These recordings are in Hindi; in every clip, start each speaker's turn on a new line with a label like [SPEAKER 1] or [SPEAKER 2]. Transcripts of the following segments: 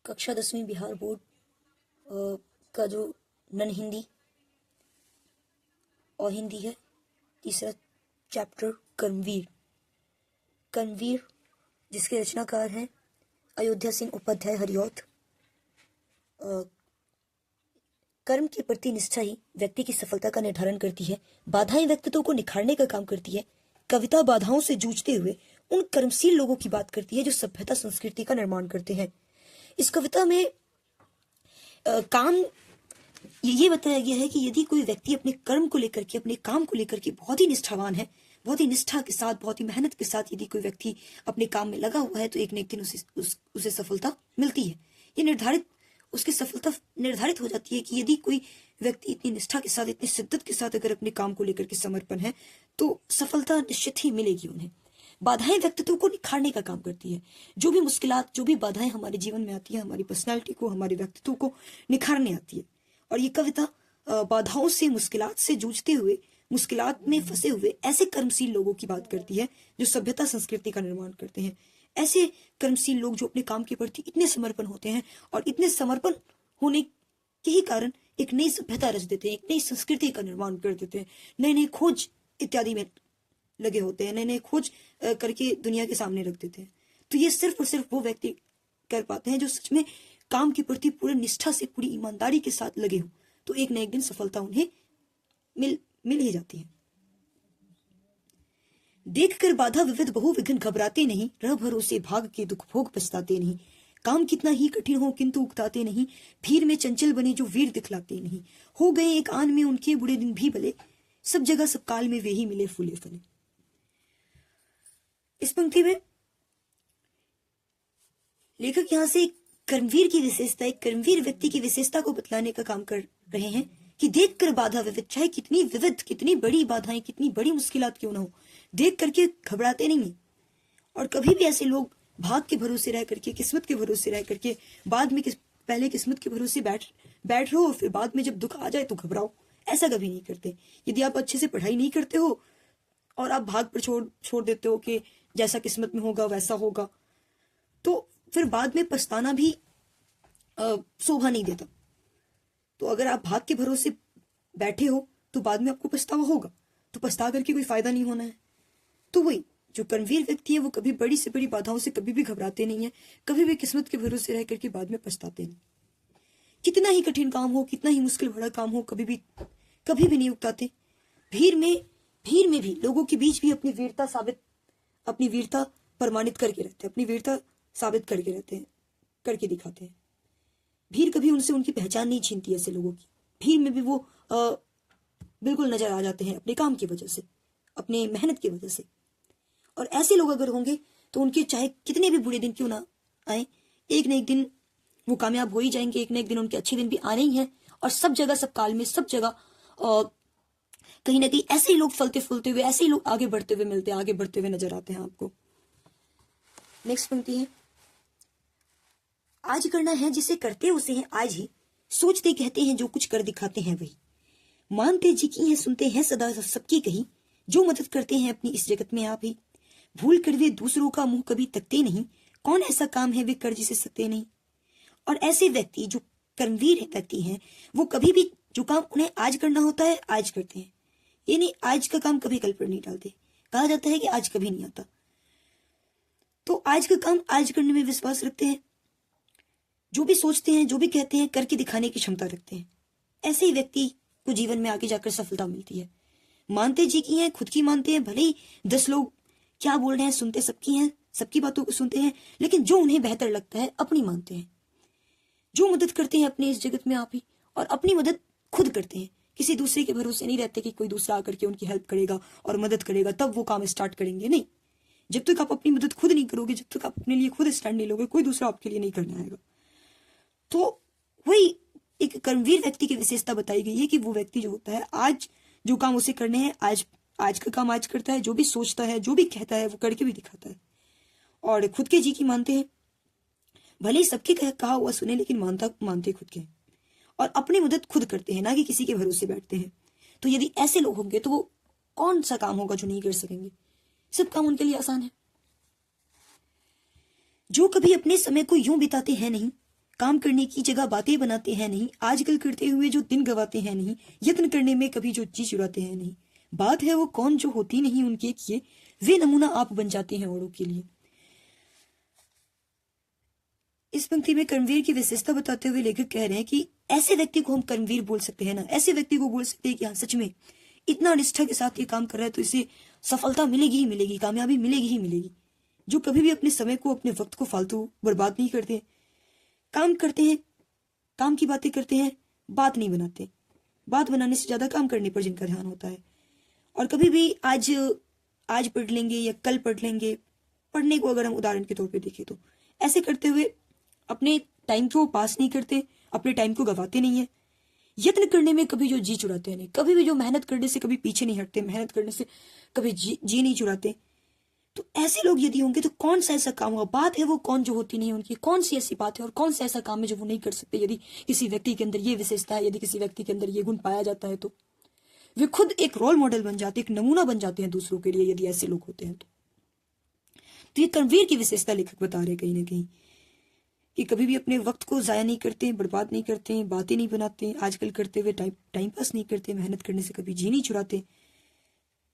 [SPEAKER 1] कक्षा 10वीं बिहार बोर्ड का जो नन हिंदी और हिंदी है, तीसरा चैप्टर कर्मवीर। कर्मवीर जिसके रचनाकार हैं अयोध्या सिंह उपाध्याय हरिऔध। कर्म के प्रति निष्ठा ही व्यक्ति की सफलता का निर्धारण करती है। बाधाएं व्यक्तित्व को निखारने का काम करती है। कविता बाधाओं से जूझते हुए उन कर्मशील लोगों की बात करती है जो सभ्यता संस्कृति का निर्माण करते हैं। इस कविता में काम ये बताया गया है कि यदि कोई व्यक्ति अपने कर्म को लेकर के, अपने काम को लेकर के बहुत ही निष्ठावान है, बहुत ही निष्ठा के साथ, बहुत ही मेहनत के साथ यदि कोई व्यक्ति अपने काम में लगा हुआ है तो एक न एक दिन उसे सफलता मिलती है। ये उसकी सफलता निर्धारित हो जाती है कि यदि कोई व्यक्ति इतनी निष्ठा के साथ, इतनी शिद्दत के साथ अगर अपने काम को लेकर के समर्पण है तो सफलता निश्चित ही मिलेगी उन्हें। बाधाएं व्यक्तित्व को निखारने का काम करती है। जो भी मुश्किलात, जो भी बाधाएं हमारे जीवन में आती है, हमारी पर्सनालिटी को, हमारे व्यक्तित्व को निखारने आती है। और ये कविता बाधाओं से, मुश्किलात से जूझते हुए, मुश्किलात में फंसे हुए ऐसे कर्मशील लोगों की बात करती है जो सभ्यता संस्कृति का निर्माण करते हैं। ऐसे कर्मशील लोग जो अपने काम के प्रति इतने समर्पण होते हैं और इतने समर्पण होने के ही कारण एक नई सभ्यता रच देते हैं, एक नई संस्कृति का निर्माण कर देते हैं, नए नए खोज इत्यादि में लगे होते हैं, नए नए खोज करके दुनिया के सामने रख देते हैं। तो ये सिर्फ और सिर्फ वो व्यक्ति कर पाते हैं जो सच में काम के प्रति पूरी निष्ठा से, पूरी ईमानदारी के साथ लगे हो। तो एक न एक दिन सफलता उन्हें मिल ही जाती है। देखकर बाधा विविध बहु विघ्न घबराते नहीं, रह भरोसे भाग के दुख भोग पछताते नहीं। काम कितना ही कठिन हो किंतु उकताते नहीं, भीड़ में चंचल बने जो वीर दिखलाते नहीं। हो गए एक आन में उनके बुरे दिन भी भले, सब जगह सब काल में वे ही मिले फूले फले। इस पंक्ति में लेखक यहां से कर्मवीर की विशेषता, एक कर्मवीर व्यक्ति की विशेषता को बतलाने का काम कर रहे हैं कि देखकर बाधा विविध, चाहे कितनी विविध, कितनी बड़ी बाधाएं, कितनी बड़ी मुश्किलात क्यों ना हो, देख करके घबराते नहीं। और कभी भी ऐसे लोग भाग के भरोसे रह करके, किस्मत के भरोसे रह करके बाद में पहले किस्मत के भरोसे बैठ रहो और फिर बाद में जब दुख आ जाए तो घबराओ, ऐसा कभी नहीं करते। यदि आप अच्छे से पढ़ाई नहीं करते हो और आप भाग पर छोड़ देते हो कि जैसा किस्मत में होगा वैसा होगा, तो फिर बाद में पछताना भी शोभा नहीं देता। तो अगर आप भाग के भरोसे बैठे हो तो बाद में आपको पछतावा होगा, तो पछता करके कोई फायदा नहीं होना है। तो वही जो कर्मवीर व्यक्ति है वो कभी बड़ी से बड़ी बाधाओं से कभी भी घबराते नहीं है, कभी भी किस्मत के भरोसे रह करके बाद में पछताते नहीं। कितना ही कठिन काम हो, कितना ही मुश्किल भरा काम हो, कभी भी नहीं उकताते। भीड़ में भी, लोगों के बीच भी अपनी वीरता प्रमाणित करके रहते हैं, अपनी वीरता साबित करके रहते हैं, करके दिखाते हैं। भीड़ कभी उनसे उनकी पहचान नहीं छीनती ऐसे लोगों की। भीड़ में भी वो बिल्कुल नजर आ जाते हैं अपने काम की वजह से, अपने मेहनत की वजह से। और ऐसे लोग अगर होंगे तो उनके चाहे कितने भी बुरे दिन क्यों ना आए, एक न एक दिन वो कामयाब हो ही जाएंगे, एक न एक दिन उनके अच्छे दिन भी आने ही हैं। और सब जगह, सब काल में, सब जगह कहीं ना कहीं ऐसे ही लोग फलते फूलते हुए, ऐसे ही लोग आगे बढ़ते हुए नजर आते हैं आपको। नेक्स्ट पंक्ति है, आज करना है जिसे करते उसे है आज ही, सोचते कहते हैं जो कुछ कर दिखाते हैं वही। मानते जी की है, सुनते हैं सदा सबकी कही, जो मदद करते हैं अपनी इस जगत में आप ही। भूल कर वे दूसरों का मुंह कभी तकते नहीं, कौन ऐसा काम है वे कर जिसे सकते नहीं। और ऐसे व्यक्ति जो कर्मवीर व्यक्ति हैं वो कभी भी जो काम उन्हें आज करना होता है आज करते हैं। ये नहीं आज का काम कभी कल पर नहीं डालते। कहा जाता है कि आज कभी नहीं आता, तो आज का काम आज करने में विश्वास रखते हैं। जो भी सोचते हैं, जो भी कहते हैं, करके दिखाने की क्षमता रखते हैं। ऐसे ही व्यक्ति को जीवन में आगे जाकर सफलता मिलती है। मानते जी की हैं, खुद की मानते हैं, भले ही 10 लोग क्या बोल रहे हैं सुनते सबकी हैं, सबकी बातों को सुनते हैं, लेकिन जो उन्हें बेहतर लगता है अपनी मानते हैं। जो मदद करते हैं अपने इस जगत में आप ही, और अपनी मदद खुद करते हैं। किसी दूसरे के भरोसे नहीं रहते कि कोई दूसरा आकर के उनकी हेल्प करेगा और मदद करेगा तब वो काम स्टार्ट करेंगे। नहीं, जब तक आप अपनी मदद खुद नहीं करोगे, जब तक आप अपने लिए खुद स्टैंड नहीं लोगे, कोई दूसरा आपके लिए नहीं करने आएगा। तो वही एक कर्मवीर व्यक्ति की विशेषता बताई गई है कि वो व्यक्ति जो होता है आज जो काम उसे करने हैं आज का काम आज करता है, जो भी सोचता है, जो भी कहता है वो करके भी दिखाता है। और खुद के जी की मानते हैं, भले ही सबके कहा हुआ सुने लेकिन मानते खुद के। और अपनी मदद खुद करते हैं, ना कि किसी के भरोसे बैठते हैं। तो यदि ऐसे लोग होंगे तो वो कौन सा काम होगा जो नहीं कर सकेंगे, सब काम उनके लिए आसान है। जो कभी अपने समय को यूं बिताते हैं नहीं, काम करने की जगह बातें बनाते हैं नहीं, आजकल करते हुए जो दिन गवाते हैं नहीं, यत्न करने में कभी जो जी चुराते हैं नहीं। बात है वो कौन जो होती नहीं उनके किए, वे नमूना आप बन जाते हैं औरों के लिए। इस पंक्ति में कर्मवीर की विशेषता बताते हुए लेखक कह रहे हैं कि ऐसे व्यक्ति को हम कर्मवीर बोल सकते हैं ना, ऐसे व्यक्ति को बोल सकते हैं कि हाँ सच में इतना निष्ठा के साथ ये काम कर रहा है तो इसे सफलता मिलेगी ही मिलेगी, कामयाबी मिलेगी ही मिलेगी। जो कभी भी अपने समय को, अपने वक्त को फालतू बर्बाद नहीं करते, काम करते हैं, काम की बातें करते हैं, बात नहीं बनाते। बात बनाने से ज्यादा काम करने पर जिनका ध्यान होता है। और कभी भी आज पढ़ लेंगे या कल पढ़ लेंगे, पढ़ने को अगर हम उदाहरण के तौर पे देखें तो ऐसे करते हुए अपने टाइम को पास नहीं करते, अपने टाइम को गवाते नहीं है। यत्न करने में कभी जो जी चुराते हैं नहीं, कभी भी जो मेहनत करने से कभी पीछे नहीं हटते, मेहनत करने से कभी जी नहीं चुराते। तो ऐसे लोग यदि होंगे तो कौन सा ऐसा काम होगा, बात है वो कौन जो होती नहीं उनकी, कौन सी ऐसी बात है और कौन सा ऐसा काम है जो वो नहीं कर सकते। यदि किसी व्यक्ति के अंदर ये विशेषता है, यदि किसी व्यक्ति के अंदर ये गुण पाया जाता है तो वे खुद एक रोल मॉडल बन जाते, एक नमूना बन जाते हैं दूसरों के लिए, यदि ऐसे लोग होते हैं तो ये कर्मवीर की विशेषता लेखक बता रहे कहीं ना कहीं कि कभी भी अपने वक्त को जाया नहीं करते, बर्बाद नहीं करते, बातें नहीं बनाते, आजकल करते हुए टाइम पास नहीं करते, मेहनत करने से कभी जी नहीं चुराते,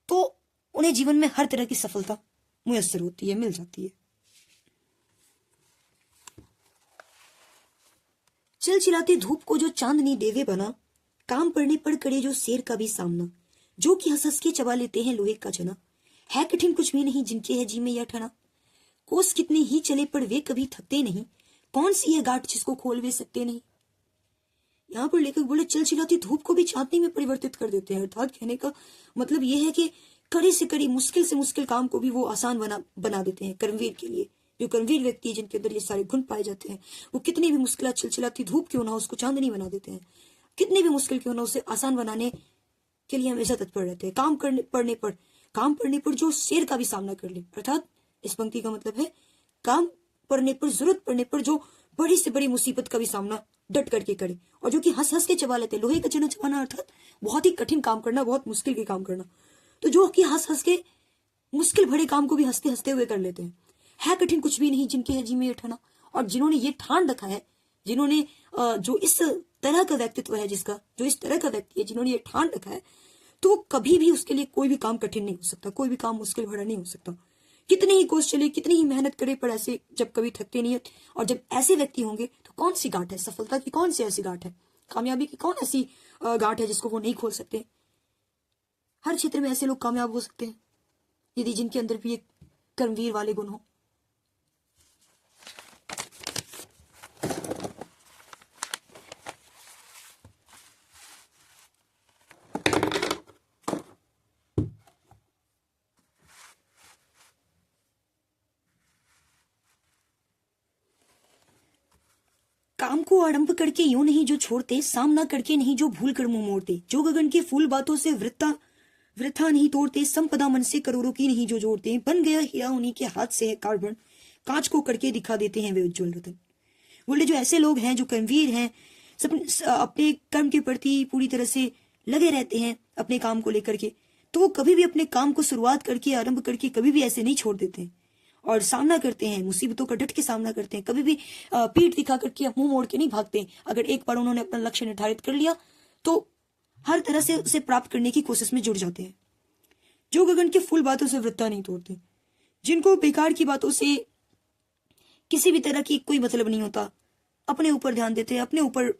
[SPEAKER 1] तो उन्हें जीवन में हर तरह की सफलता मुयस्सर होती है, मिल जाती है। चिलचिलाती धूप को जो चांदनी देवे बना, काम पड़ने पर करे जो शेर का भी सामना, जो कि हंस हंस के चबा लेते हैं लोहे का चना, है कठिन कुछ भी नहीं जिनके है जी में यह ठना, कोस कितने ही चले पर वे कभी थकते नहीं, कौन सी है गांठ जिसको खोल वे सकते नहीं। यहाँ पर लेखक बोले चिलचिलाती धूप को भी चांदनी में परिवर्तित कर देते हैं। अर्थात कहने का मतलब यह है कि कड़ी से कड़ी, मुश्किल से मुश्किल काम को भी वो आसान बना देते हैं कर्मवीर के लिए। जो कर्मवीर व्यक्ति है जिनके अंदर ये सारे गुण पाए जाते हैं, वो कितनी भी मुश्किल चिलचिलाती धूप क्यों ना हो उसको चांदनी बना देते हैं, कितनी भी मुश्किल क्यों ना उसे आसान बनाने के लिए हमेशा तत्पर रहते हैं। काम पड़ने पर जो शेर का भी सामना कर ले। अर्थात इस पंक्ति का मतलब है काम पड़ने पर, जरूरत पड़ने पर जो बड़ी से बड़ी मुसीबत का भी सामना डट करके करे, और जो कि हंस हंस के चबा लेते। लोहे का चना चबाना अर्थात बहुत ही कठिन काम करना, बहुत मुश्किल के काम करना, तो जो कि हंस हंस के मुश्किल भरे काम को भी हंसते हंसते हुए कर लेते हैं। है कठिन कुछ भी नहीं जिनके है जी में ये ठना, और जिन्होंने ये ठान रखा है, जिन्होंने जो इस तरह का व्यक्तित्व है, जिसका जो इस तरह का व्यक्ति है, जिन्होंने ये ठान रखा है, तो कभी भी उसके लिए कोई भी काम कठिन नहीं हो सकता, कोई भी काम मुश्किल भरा नहीं हो सकता। कितनी ही कोशिश चले, कितनी ही मेहनत करे, पर ऐसे जब कभी थकते नहीं है। और जब ऐसे व्यक्ति होंगे तो कौन सी गांठ है, सफलता की कौन सी ऐसी गांठ है, कामयाबी की कौन ऐसी गांठ है जिसको वो नहीं खोल सकते। हर क्षेत्र में ऐसे लोग कामयाब हो सकते हैं यदि जिनके अंदर भी एक कर्मवीर वाले गुण हो। काम को आरंभ करके यूं नहीं जो छोड़ते, सामना करके नहीं जो भूल कर मुंह मोड़ते, जो गगन के फूल बातों से वृथा नहीं तोड़ते, संपदा मन से करोड़ों की नहीं जो जोड़ते, बन गया हीरा उन्हीं के हाथ से है कार्बन, कांच को करके दिखा देते हैं वे उज्जवल रतन। बोले जो ऐसे लोग हैं, जो कर्मवीर हैं, अपने कर्म के प्रति पूरी तरह से लगे रहते हैं अपने काम को लेकर के, तो वो कभी भी अपने काम को शुरुआत करके, आरंभ करके कभी भी ऐसे नहीं छोड़ देते हैं, और सामना करते हैं, मुसीबतों का डट के सामना करते हैं, कभी भी पीठ दिखा करके मुंह मोड़ के नहीं भागते। अगर एक बार उन्होंने अपना लक्ष्य निर्धारित कर लिया तो हर तरह से उसे प्राप्त करने की कोशिश में जुड़ जाते हैं। जो गगन के फूल बातों से वृत्ता नहीं तोड़ते, जिनको बेकार की बातों से किसी भी तरह की कोई मतलब नहीं होता, अपने ऊपर ध्यान देते हैं, अपने ऊपर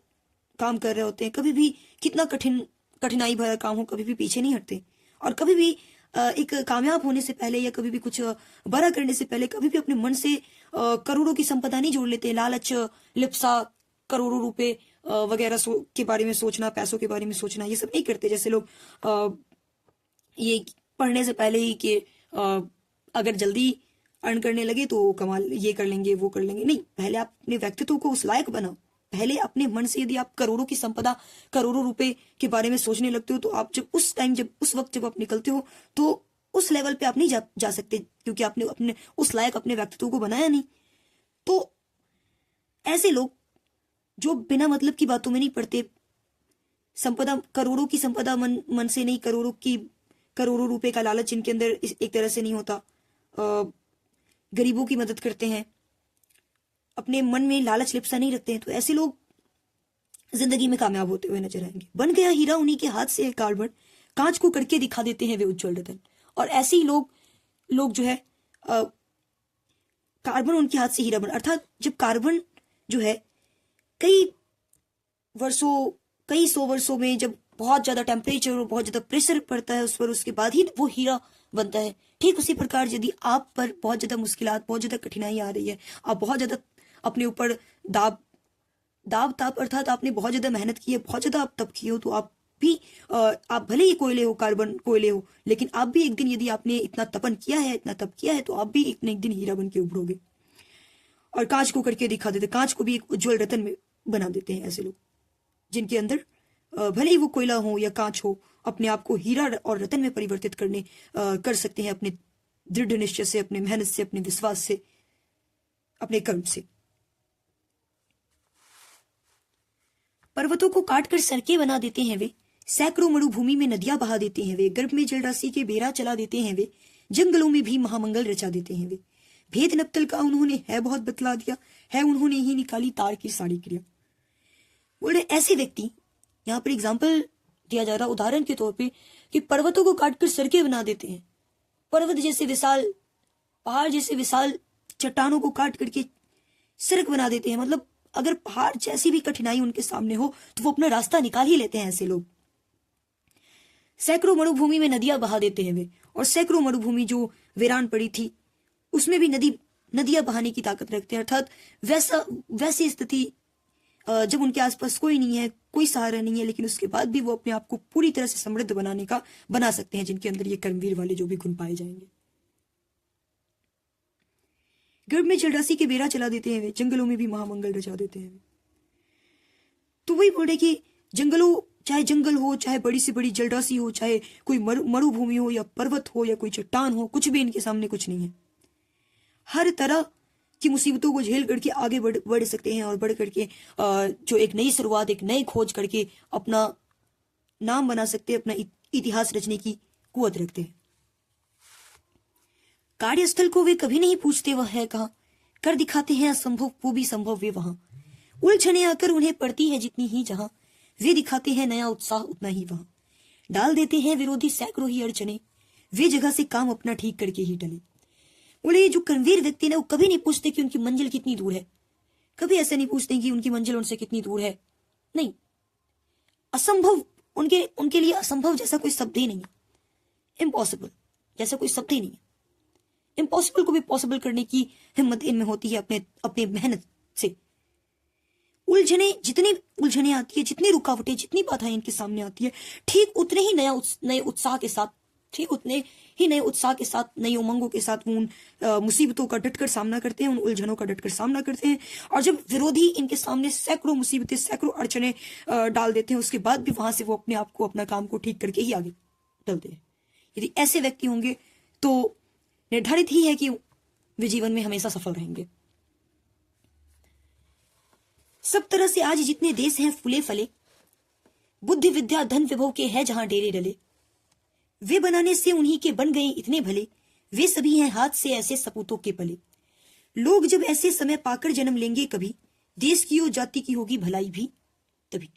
[SPEAKER 1] काम कर रहे होते हैं, कभी भी कितना कठिनाई भरा काम हो कभी भी पीछे नहीं हटते, और कभी भी एक कामयाब होने से पहले या कभी भी कुछ बड़ा करने से पहले कभी भी अपने मन से करोड़ों की संपदा नहीं जोड़ लेते। लालच, लिप्सा, करोड़ों रुपए वगैरह के बारे में सोचना, पैसों के बारे में सोचना, ये सब नहीं करते। जैसे लोग ये पढ़ने से पहले ही कि अगर जल्दी अर्न करने लगे तो कमाल, ये कर लेंगे, वो कर लेंगे, नहीं, पहले आप अपने व्यक्तित्व को उस लायक बनाओ। पहले अपने मन से यदि आप करोड़ों की संपदा, करोड़ों रुपए के बारे में सोचने लगते हो, तो आप जब उस वक्त जब आप निकलते हो तो उस लेवल पे आप नहीं जा सकते, क्योंकि आपने अपने उस लायक अपने व्यक्तित्व को बनाया नहीं। तो ऐसे लोग जो बिना मतलब की बातों में नहीं पड़ते, संपदा, करोड़ों की संपदा मन से नहीं, करोड़ों रुपए का लालच इनके अंदर एक तरह से नहीं होता, गरीबों की मदद करते हैं, अपने मन में लालच लिप्सा नहीं रखते हैं, तो ऐसे लोग जिंदगी में कामयाब होते हुए नजर आएंगे। बन गया हीरा उन्हीं के हाथ से कार्बन, कांच को करके दिखा देते हैं वे उज्जवल रतन। और ऐसे ही लोग जो है कार्बन उनके हाथ से हीरा बन, अर्थात जब कार्बन जो है कई सौ वर्षों में जब बहुत ज्यादा टेम्परेचर और बहुत ज्यादा प्रेशर पड़ता है उस पर, उसके बाद ही वो हीरा बनता है। ठीक उसी प्रकार यदि आप पर बहुत ज्यादा मुश्किलात, बहुत ज्यादा कठिनाई आ रही है, आप बहुत ज्यादा अपने ऊपर दाब ताप अर्थात आपने बहुत ज्यादा मेहनत की है, बहुत ज्यादा आप तप किए हो, तो आप भले ही कोयले हो, कार्बन कोयले हो, लेकिन आप भी एक दिन, यदि आपने इतना तपन किया है, इतना तप किया है, तो आप भी एक दिन हीरा बन के उभरोगे। और कांच को करके दिखा देते, कांच को भी एक उज्जवल रतन में बना देते हैं ऐसे लोग, जिनके अंदर भले ही वो कोयला हो या कांच हो, अपने आप को हीरा और रतन में परिवर्तित कर सकते हैं अपने दृढ़ निश्चय से, अपने मेहनत से, अपने विश्वास से, अपने कर्म से। पर्वतों को काटकर सड़कें बना देते हैं वे, सैकड़ों मरुभूमि में नदियां बहा देते हैं वे, गर्भ में जलराशि के बेरा चला देते हैं वे, जंगलों में भी महामंगल रचा देते हैं वे। भेद नप्तल का उन्होंने है बहुत बतला दिया, है उन्होंने ही निकाली तार की साड़ी क्रिया। बोले ऐसे व्यक्ति, यहाँ पर एग्जाम्पल दिया जा रहा उदाहरण के तौर पे, कि पर्वतों को काटकर सड़कें बना देते हैं। पर्वत जैसे विशाल, पहाड़ जैसे विशाल चट्टानों को काट करके सड़क बना देते हैं। मतलब अगर पहाड़ जैसी भी कठिनाई उनके सामने हो तो वो अपना रास्ता निकाल ही लेते हैं ऐसे लोग। सैकड़ों मरुभूमि में नदियां बहा देते हैं वे, और सैकड़ों मरुभूमि जो वीरान पड़ी थी उसमें भी नदियां बहाने की ताकत रखते हैं। अर्थात वैसी स्थिति जब उनके आसपास कोई नहीं है, कोई सहारा नहीं है, लेकिन उसके बाद भी वो अपने आप को पूरी तरह से समृद्ध बना सकते हैं, जिनके अंदर ये कर्मवीर वाले जो भी गुण पाए जाएंगे। गर्भ में जलराशि के बेरा चला देते हैं वे, जंगलों में भी महामंगल रचा देते हैं वे। तो वही बोले कि चाहे जंगल हो, चाहे बड़ी से बड़ी जलराशि हो, चाहे कोई मरुभूमि हो या पर्वत हो या कोई चट्टान हो, कुछ भी इनके सामने कुछ नहीं है। हर तरह की मुसीबतों को झेल करके आगे बढ़ सकते हैं, और बढ़ करके जो एक नई शुरुआत, एक नई खोज करके अपना नाम बना सकते हैं, अपना इतिहास रचने की कुवत रखते हैं। कार्यस्थल को वे कभी नहीं पूछते वह है कहाँ, कर दिखाते हैं असंभव वो भी संभव वे वहां। उलझने आकर उन्हें पड़ती है जितनी ही जहां, वे दिखाते हैं नया उत्साह उतना ही वहां। डाल देते हैं विरोधी सैकड़ों ही अड़चने, वे जगह से काम अपना ठीक करके ही टले। बोले जो कर्मवीर व्यक्ति ने वो कभी नहीं पूछते कि उनकी मंजिल कितनी दूर है, कभी ऐसे नहीं पूछते कि उनकी मंजिल उनसे कितनी दूर है। नहीं, असंभव उनके लिए असंभव जैसा कोई शब्द ही नहीं है, इम्पॉसिबल जैसा कोई शब्द ही नहीं है। इम्पॉसिबल को भी पॉसिबल करने की हिम्मत इनमें होती है अपने मेहनत से। जितनी उलझने आती है, जितनी रुकावटें, जितनी बाधाएं इनके सामने आती है, ठीक उतने ही नए उत्साह के साथ, नई उमंगों के साथ वो उन मुसीबतों का डटकर सामना करते हैं, उन उलझनों का डटकर सामना करते हैं। और जब विरोधी इनके सामने सैकड़ों मुसीबतें, सैकड़ों अड़चने डाल देते हैं, उसके बाद भी वहां से वो अपने आप को, अपना काम को ठीक करके ही आगे चलते हैं। यदि ऐसे व्यक्ति होंगे तो निर्धारित ही है कि वे जीवन में हमेशा सफल रहेंगे। सब तरह से आज जितने देश हैं फूले फले, बुद्धि विद्या धन विभव के है जहां डेरे डले, वे बनाने से उन्हीं के बन गए इतने भले, वे सभी हैं हाथ से ऐसे सपूतों के पले। लोग जब ऐसे समय पाकर जन्म लेंगे कभी, देश की और जाति की होगी भलाई भी तभी।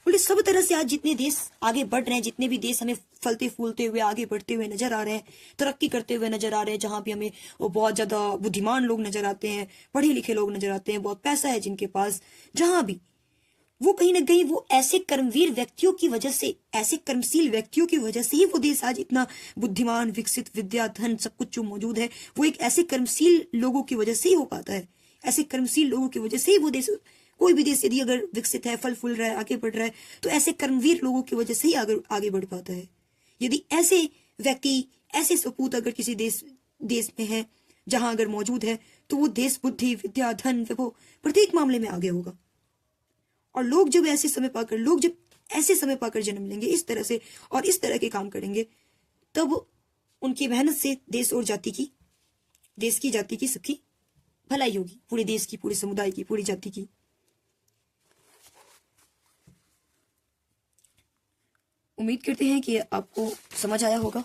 [SPEAKER 1] बोले सब तरह से आज जितने देश आगे बढ़ रहे हैं, जितने भी देश हमें फलते फूलते हुए, आगे बढ़ते हुए नजर आ रहे हैं, तरक्की करते हुए नजर आ रहे हैं, जहां भी हमें बहुत ज्यादा बुद्धिमान लोग नजर आते हैं, पढ़े लिखे लोग नजर आते हैं, बहुत पैसा है जिनके पास, जहां भी वो कहीं ना कहीं वो ऐसे कर्मवीर व्यक्तियों की वजह से, ऐसे कर्मशील व्यक्तियों की वजह से ही वो देश आज इतना बुद्धिमान, विकसित, विद्या, धन सब कुछ जो मौजूद है, वो एक ऐसे कर्मशील लोगों की वजह से ही हो पाता है। ऐसे कर्मशील लोगों की वजह से ही वो देश, कोई भी देश यदि अगर विकसित है, फल फूल रहा है, आगे बढ़ रहा है, तो ऐसे कर्मवीर लोगों की वजह से ही आगे बढ़ पाता है। यदि ऐसे व्यक्ति, ऐसे सपूत अगर किसी देश में है, जहां अगर मौजूद है, तो वो देश बुद्धि, विद्या, धन, विभव प्रत्येक मामले में आगे होगा। और लोग जब ऐसे समय पाकर जन्म लेंगे इस तरह से और इस तरह के काम करेंगे, तब उनकी मेहनत से देश और जाति की, देश की, जाति की सबकी भलाई होगी, पूरे देश की, पूरे समुदाय की, पूरी जाति की। उम्मीद करते हैं कि आपको समझ आया होगा।